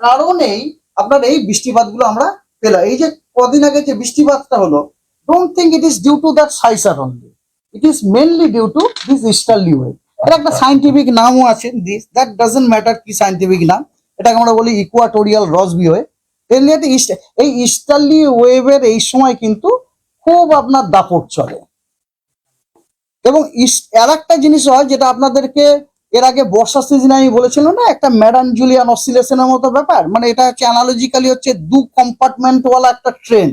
কারণেই আপনার এই বৃষ্টিপাতগুলো আমরা পেলাম। এই যে কদিন আগে যে বৃষ্টিপাতটা হলো, don't think it is due to that সাইসার only, it is mainly due to this easterly wave. এর একটা সাইন্টিফিক নামও আছে, দিস দ্যাট ডাজন্ট ম্যাটার কি সাইন্টিফিক নাম, এটাকে আমরা বলি ইকুয়াটোরিয়াল রসবি ওয়েভ। এই ইস্টার্লি ওয়েভের এই সময় কিন্তু খুব আপনার দাপট চলে। এবং আর একটা জিনিস হয় যেটা আপনাদেরকে এর আগে বর্ষা সিজনে আমি বলেছিলাম না, একটা ম্যাডান জুলিয়ান অসিলেশনের মতো ব্যাপার, মানে এটা হচ্ছে অ্যানালজিক্যালি হচ্ছে দু কম্পার্টমেন্টওয়ালা একটা ট্রেন।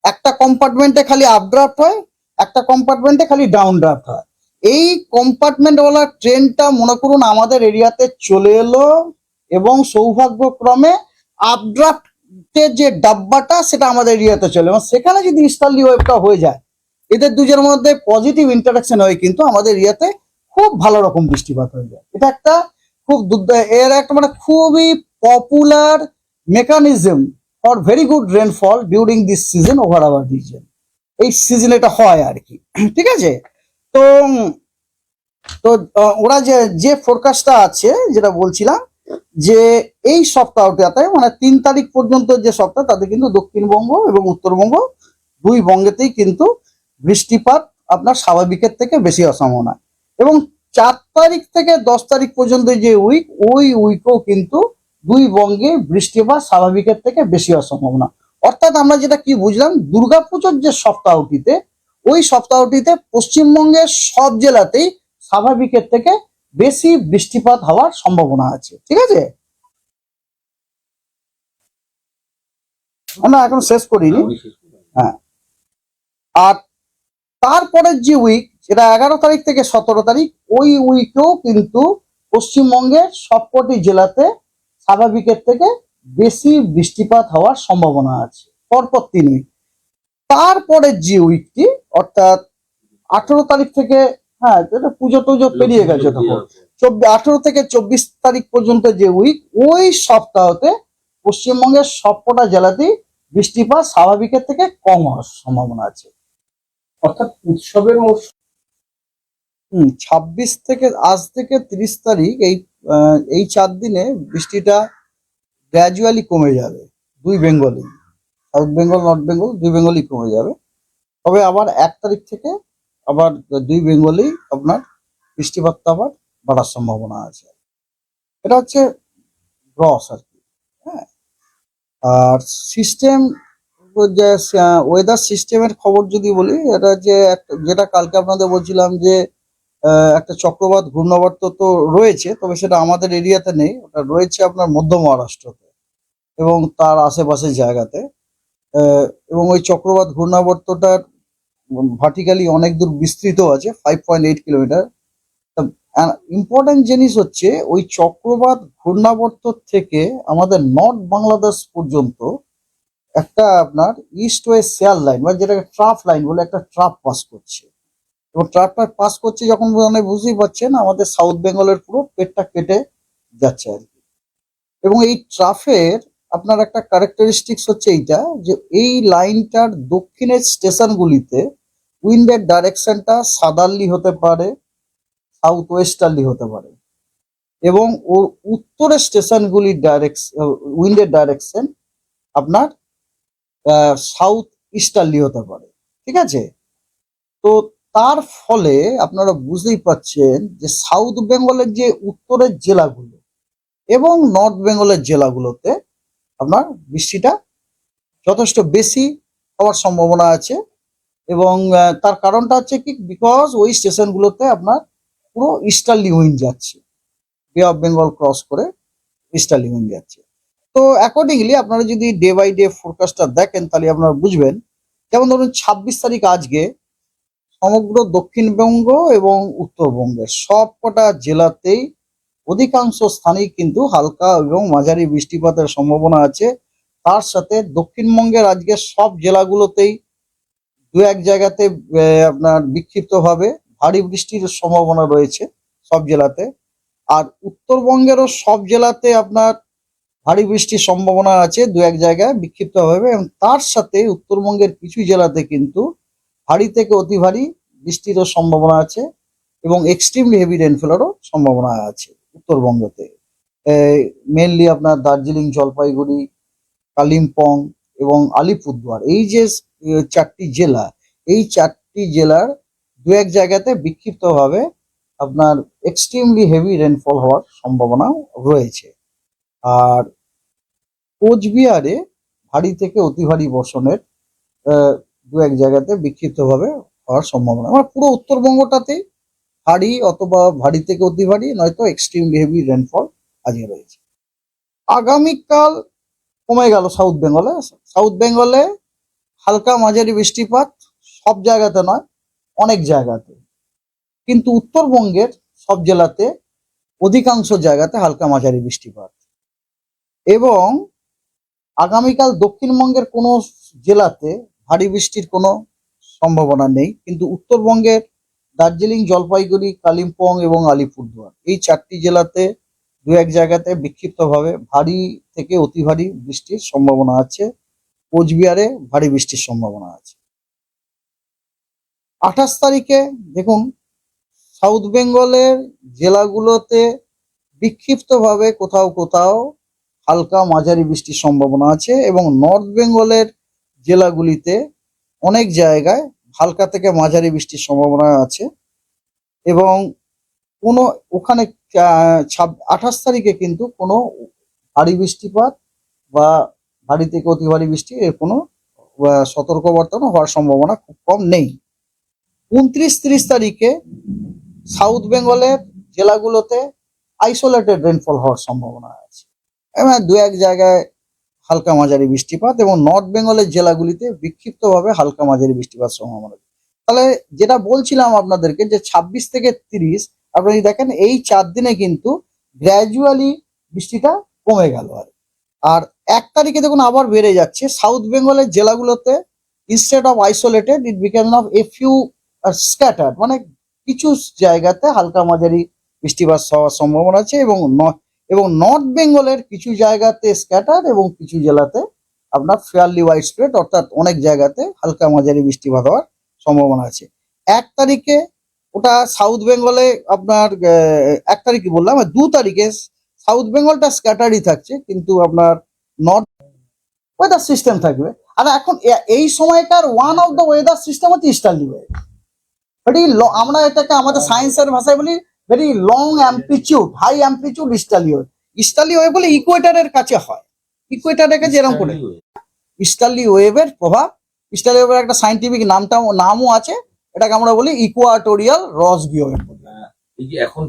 একটা কম্পার্টমেন্টে খালি আপড্রাফট হয়, একটা কম্পার্টমেন্টে খালি ডাউন ড্রাফট হয়। এই কম্পার্টমেন্টওয়ালা ট্রেনটা মনে করুন আমাদের এরিয়াতে চলে এলো, এবং সৌভাগ্যক্রমে আপড্রাফটের যে ডাব্বাটা সেটা আমাদের এরিয়াতে চলে, এবং সেখানে যদি ইস্টার্লি ওয়েভটা হয়ে যায়, এদের দুজনের মধ্যে পজিটিভ ইন্টারাকশন হয়, কিন্তু আমাদের এরিয়াতে খুব ভালো রকম বৃষ্টিপাত হয়ে যায়। এটা একটা খুব এর একটা মানে খুবই popular mechanism for very good rainfall during this season over our reason. এই সিজনে এটা হয় আর কি, ঠিক আছে। তো তো ওরা যে ফোরকাস্টটা আছে যেটা বলছিলাম, যে এই সপ্তাহটাতে মানে 3 তারিখ পর্যন্ত যে সপ্তাহ, তাতে কিন্তু দক্ষিণবঙ্গ এবং উত্তরবঙ্গ দুই বঙ্গেতেই কিন্তু বৃষ্টিপাত আপনার স্বাভাবিকের থেকে বেশি অসম্ভাবনা। এবং 4 তারিখ থেকে 10 তারিখ পর্যন্ত যে উইক, ওই উইকও কিন্তু দুই বঙ্গে বৃষ্টিপাত স্বাভাবিকের থেকে বেশি অসম্ভাবনা। অর্থাৎ আমরা যেটা কি বুঝলাম, দুর্গাপুজোর যে সপ্তাহটিতে, ওই সপ্তাহটিতে পশ্চিমবঙ্গের সব জেলাতেই স্বাভাবিকের থেকে বেশি বৃষ্টিপাত হওয়ার সম্ভাবনা আছে, ঠিক আছে। না এখন শেষ করিনি। হ্যাঁ, আর তারপরের যে উইক, যেটা 11 তারিখ থেকে 17 তারিখ, ওই উইকেও কিন্তু পশ্চিমবঙ্গের সবকটি জেলাতে স্বাভাবিকের থেকে বেশি বৃষ্টিপাত হওয়ার সম্ভাবনা আছে পরপর 3 উইক। তারপরের যে উইকটি অর্থাৎ 18 তারিখ থেকে, হ্যাঁ এটা পুজো টুজো পেরিয়ে গেছে তখন, 18 থেকে 24 তারিখ পর্যন্ত যে উইক, ওই সপ্তাহতে পশ্চিমবঙ্গের সবকটা জেলাতেই বৃষ্টিপাত স্বাভাবিকের থেকে কম হওয়ার সম্ভাবনা আছে। অর্থাৎ উৎসবের মরশুম 26 থেকে আজ থেকে 30 তারিখ, এই 4 দিনে বৃষ্টিটা গ্র্যাজুয়ালি কমে যাবে দুই বেঙ্গলেই, সাউথ বেঙ্গল নর্থ বেঙ্গল দুই বেঙ্গলই কমে যাবে। তবে আবার 1 তারিখ থেকে আবার দুই বেঙ্গলেই আপনার বৃষ্টিপাতটা আবার বাড়ার সম্ভাবনা আছে। এটা হচ্ছে গ্রস আর কি। হ্যাঁ, আর সিস্টেম, ওয়েদার সিস্টেমের খবর যদি বলি, এটা যে যেটা কালকে আপনাদের বলছিলাম যে একটা চক্রবাত ঘূর্ণাবর্ত তো রয়েছে, তবে সেটা আমাদের এরিয়াতে নেই, ওটা রয়েছে আপনার মধ্য মহারাষ্ট্রতে এবং তার আশেপাশের জায়গাতে। এবং ওই চক্রবাত ঘূর্ণাবর্তটার ভার্টিক্যালি অনেক দূর বিস্তৃত আছে, 5.8 কিলোমিটার। ইম্পর্টেন্ট জিনিস হচ্ছে ওই চক্রবাত ঘূর্ণাবর্ত থেকে আমাদের নর্থ বাংলাদেশ পর্যন্ত একটা আপনার ইস্ট ওয়েস্ট শেয়ার লাইন, বা যেটাকে ট্রাফ লাইন বলে, একটা ট্রাফ পাস করছে। এবং ট্রাফটা পাস করছে যখন, মানে বুঝতেই পারছেন আমাদের সাউথ বেঙ্গলের পুরো পেটটা কেটে যাচ্ছে আর কি। এবং এই ট্রাফের আপনার একটা ক্যারেক্টারিস্টিক্স হচ্ছে এইটা, যে এই লাইনটার দক্ষিণের স্টেশনগুলিতে উইন্ডের ডাইরেকশনটা সাদার্লি হতে পারে, সাউথ ওয়েস্টার্লি হতে পারে, এবং ওর উত্তরের স্টেশনগুলির উইন্ডের ডাইরেকশন আপনার সাউথ ইস্টার্লি হতে পারে, ঠিক আছে। তো তার ফলে আপনারা বুঝতেই পাচ্ছেন যে সাউথ বেঙ্গলের যে উত্তরের জেলাগুলো এবং নর্থ বেঙ্গলের জেলাগুলোতে আপনার বৃষ্টিটা যথেষ্ট বেশি হওয়ার সম্ভাবনা আছে। এবং তার কারণটা হচ্ছে কি, বিকজ ওই স্টেশনগুলোতে আপনার পুরো ইস্টার্লি উইন্ড যাচ্ছে, বে অফ বেঙ্গল ক্রস করে ইস্টার্লি উইন্ড যাচ্ছে। তো অ্যাকর্ডিংলি আপনারা যদি ডে বাই ডে ফোরকাস্টটা দেখেন, তাহলে আপনারা বুঝবেন। যেমন ধরুন 26 তারিখ আজকে সমগ্র দক্ষিণবঙ্গ এবং উত্তরবঙ্গের সবকটা জেলাতেই অধিকাংশ স্থানেই কিন্তু হালকা এবং মাঝারি বৃষ্টিপাতের সম্ভাবনা আছে। তার সাথে দক্ষিণবঙ্গের আজকে সব জেলাগুলোতেই দু এক জায়গাতে আপনার বিক্ষিপ্তভাবে ভারী বৃষ্টির সম্ভাবনা রয়েছে সব জেলাতে। আর উত্তরবঙ্গেরও সব জেলাতে আপনার ভারী বৃষ্টির সম্ভাবনা আছে দু এক জায়গায় বিক্ষিপ্তভাবে, এবং তার সাথে উত্তরবঙ্গের কিছু জেলাতে কিন্তু ভারী থেকে অতি ভারী বৃষ্টিরও সম্ভাবনা আছে, এবং এক্সট্রিমলি হেভি রেনফলেরও সম্ভাবনা আছে উত্তরবঙ্গতে। মেনলি আপনার দার্জিলিং, জলপাইগুড়ি, কালিম্পং এবং আলিপুরদুয়ার, এই যে চারটি জেলা, এই চারটি জেলার দু এক জায়গাতে বিক্ষিপ্তভাবে আপনার এক্সট্রিমলি হেভি রেনফল হওয়ার সম্ভাবনা রয়েছে। আর কোচবিহারে ভারী থেকে অতি ভারী বর্ষণের দু এক জায়গাতে বিক্ষিপ্তভাবে হওয়ার সম্ভাবনা, মানে পুরো উত্তরবঙ্গটাতেই ভারী অথবা ভারী থেকে অতি ভারী নয়তো এক্সট্রিমলি হেভি রেনফল আজকে রয়েছে। আগামীকাল কমে গেল সাউথ বেঙ্গলে। সাউথ বেঙ্গলে হালকা মাঝারি বৃষ্টিপাত, সব জায়গাতে নয়, অনেক জায়গাতে, কিন্তু উত্তরবঙ্গের সব জেলাতে অধিকাংশ জায়গাতে হালকা মাঝারি বৃষ্টিপাত। এবং আগামীকাল দক্ষিণবঙ্গের কোনো জেলাতে ভারী বৃষ্টির কোনো সম্ভাবনা নেই, কিন্তু উত্তরবঙ্গের দার্জিলিং, জলপাইগুড়ি, কালিম্পং এবং আলিপুরদুয়ার, এই চারটি জেলাতে দু এক জায়গাতে বিক্ষিপ্তভাবে ভারী থেকে অতি ভারী বৃষ্টির সম্ভাবনা আছে। কোচবিহারে ভারী বৃষ্টির সম্ভাবনা আছে। 28 তারিখে দেখুন, সাউথ বেঙ্গলের জেলাগুলোতে বিক্ষিপ্তভাবে কোথাও কোথাও হালকা মাঝারি বৃষ্টির সম্ভাবনা আছে এবং নর্থ বেঙ্গলের জেলাগুলিতে অনেক জায়গায় হালকা থেকে মাঝারি বৃষ্টির সম্ভাবনা আছে। এবং কোনো ওখানে 28 তারিখে কিন্তু কোনো ভারী বৃষ্টিপাত বা ভারী থেকে অতি ভারী বৃষ্টি এর কোনো সতর্কবার্তা হওয়ার সম্ভাবনা খুব কম নেই। 29-30 তারিখে সাউথ বেঙ্গলের জেলাগুলোতে আইসোলেটেড রেনফল হওয়ার সম্ভাবনা আছে এবং দু এক জায়গায় হালকা মাঝারি বৃষ্টিপাত, এবং নর্থ বেঙ্গলের জেলাগুলিতে বিক্ষিপ্তভাবে হালকা মাঝারি বৃষ্টিপাত সম্ভাবনা আছে। তাহলে যেটা বলছিলাম আপনাদেরকে যে 26 থেকে 30 আপনি দেখেন এই 4 দিনে কিন্তু গ্র্যাজুয়ালি বৃষ্টিটা কমে গেল। আর 1 তারিখে দেখুন আবার বেড়ে যাচ্ছে। সাউথ বেঙ্গলের জেলাগুলোতে instead of isolated it became of a few scattered, মানে কিছু জায়গাতে হালকা মাঝারি বৃষ্টিপাত হওয়ার সম্ভাবনা আছে। এবং নর্থ বেঙ্গলের কিছু জায়গাতে স্ক্যাটার এবং কিছু জেলাতে আপনার ফেয়ারলি ওয়াইড স্প্রেড, অর্থাৎ অনেক জায়গাতে হালকা মাঝারি বৃষ্টিপাত হওয়ার সম্ভাবনা আছে। 1 তারিখে ওটা সাউথ বেঙ্গলে আপনার 1 তারিখে বললাম, আর 2 তারিখে সাউথ বেঙ্গলটা স্ক্যাটারই থাকছে, কিন্তু আপনার নর্থ ওয়েদার সিস্টেম থাকবে। আর এখন এই সময়কার one of the weather system হচ্ছে ইস্টার্লি ওয়েভ। ভেরি আমরা এটাকে আমাদের সায়েন্সের ভাষায় বলি very long amplitude, high amplitude easterly wave. Easterly wave বলে ইকুয়েটারের কাছে হয়, ইকুয়েটারের কাছে এরকম করে ইস্টার্লি ওয়েভের প্রভাব। ইস্টার্লি ওয়েভের একটা সাইন্টিফিক নামও আছে, এটাকে আমরা বলি ইকুয়াটোরিয়াল রসবি ওয়েভ। এই যে এখন